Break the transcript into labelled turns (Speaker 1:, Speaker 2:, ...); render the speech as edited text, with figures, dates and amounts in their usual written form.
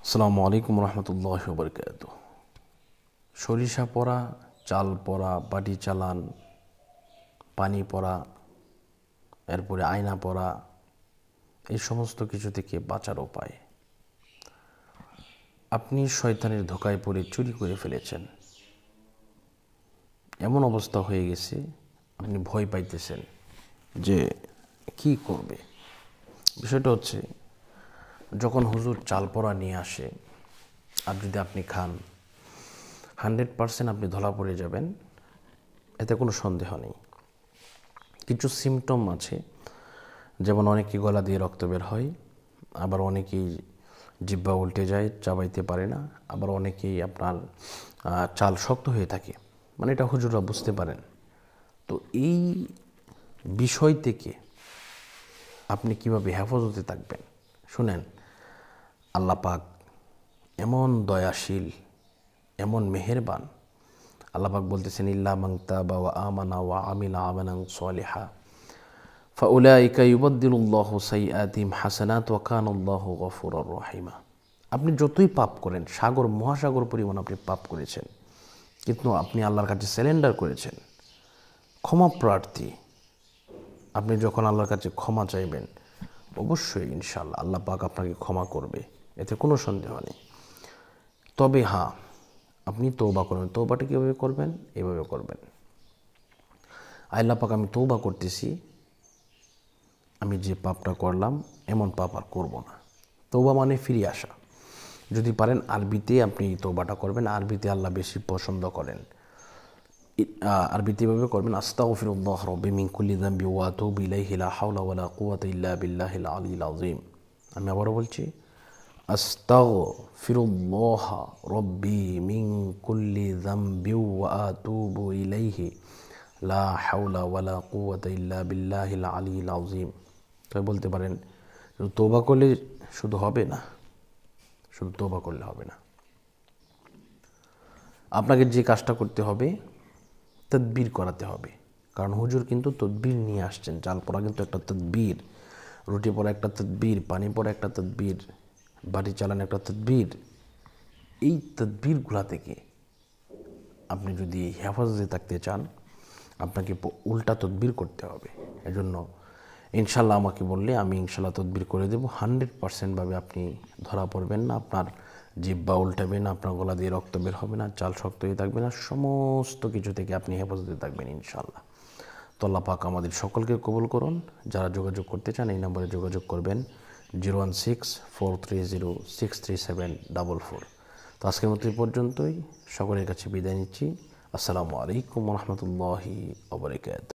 Speaker 1: আসসালামু আলাইকুম রহমতুল্লাহ বরকাত। সরিষা পড়া, চাল পড়া, বাটি চালান, পানি পড়া, এরপরে আয়না পড়া, এই সমস্ত কিছু থেকে বাঁচার উপায়। আপনি শয়তানের ধোকায় পড়ে চুরি করে ফেলেছেন, এমন অবস্থা হয়ে গেছে আপনি ভয় পাইতেছেন যে কি করবে। বিষয়টা হচ্ছে, যখন হুজুর চাল পড়া নিয়ে আসে আর যদি আপনি খান, 100% আপনি ধরা পড়ে যাবেন, এতে কোনো সন্দেহ নেই। কিছু সিমটম আছে, যেমন অনেকেই গলা দিয়ে রক্ত বের হয়, আবার অনেকেই জিহ্বা উল্টে যায়, চাবাইতে পারে না, আবার অনেকেই আপনার চাল শক্ত হয়ে থাকে, মানে এটা হুজুররা বুঝতে পারেন। তো এই বিষয় থেকে আপনি কিভাবে হেফাজতে থাকবেন শুনেন। আল্লাহ পাক এমন দয়াশীল, এমন মেহেরবান। আল্লাহ পাক বলতেছেন, ইল্লা মান তাবা ওয়া আমানা ওয়া আমিলা আমালান সালিহা ফাউলাইকা ইউবাদদিলুল্লাহু সাইয়্যাতিহিম হাসানাত ওয়া কানাল্লাহু গফুরুর রহিমা। আপনি যতই পাপ করেন, সাগর মহাসাগর পরিমাণ আপনি পাপ করেছেন, কিন্তু আপনি আল্লাহর কাছে সারেন্ডার করেছেন, ক্ষমা প্রার্থী। আপনি যখন আল্লাহর কাছে ক্ষমা চাইবেন, অবশ্যই ইনশাআল্লাহ আল্লাহ পাক আপনাকে ক্ষমা করবে, এতে কোনো সন্দেহ নেই। তবে হ্যাঁ, আপনি তৌবা করবেন। তৌবাটা কীভাবে করবেন? এভাবে করবেন, আল্লাহ পাক আমি তৌবা করতেছি, আমি যে পাপটা করলাম এমন পাপ আর করবো না। তৌবা মানে ফিরে আসা। যদি পারেন আরবিতে আপনি তৌবাটা করবেন, আরবিতে আল্লাহ বেশি পছন্দ করেন। আরবিতে এভাবে করবেন, আস্তাগফিরুল্লাহ রাব্বি মিন কুল্লি যামবি ওয়া আতুবু ইলাইহি লা হাওলা ওয়ালা কুওয়াতা ইল্লা বিল্লাহিল আলিয়্যিল আযীম। আমি আবারও বলছি, আস্তাগফিরুল্লাহ রাব্বি মিন কুল্লি যামবি ওয়া আতুবু ইলাইহি লা হাওলা ওয়ালা কুওয়াতা ইল্লা বিল্লাহিল আলিয়্যিল আযীম। তাই বলতে পারেন, তওবা করলে শুধু হবে না, শুধু তওবা করলে হবে না, আপনাকে যে কাজটা করতে হবে, তদবির করাতে হবে। কারণ হুজুর কিন্তু তদবির নিয়ে আসছেন। চাল পড়া কিন্তু একটা তদবির, রুটি পড়া একটা তদবির, পানি পড়া একটা তদবির, বাটি চালানো একটা তদবির। এই তদবিরগুলা থেকে আপনি যদি হেফাজতে থাকতে চান, আপনাকে উল্টা তদবির করতে হবে। এজন্য ইনশাল্লাহ আমাকে বললে আমি ইনশাল্লাহ তদবির করে দেবো। 100% আপনি ধরা পড়বেন না, আপনার জিহ্বা উল্টাবে না, আপনার গলা দিয়ে রক্ত বের হবে না, চাল শক্ত হয়ে থাকবে না, সমস্ত কিছু থেকে আপনি হেফাজতে থাকবেন ইনশাল্লাহ। তো আল্লাহ পাক আমাদের সকলকে কবুল করুন। যারা যোগাযোগ করতে চান এই নম্বরে যোগাযোগ করবেন, 016-430-63744। তো আজকের মতো এই পর্যন্তই, সকলের কাছে বিদায় নিচ্ছি। আসসালামু আলাইকুম রহমতুল্লাহি ওয়া বারাকাতুহু।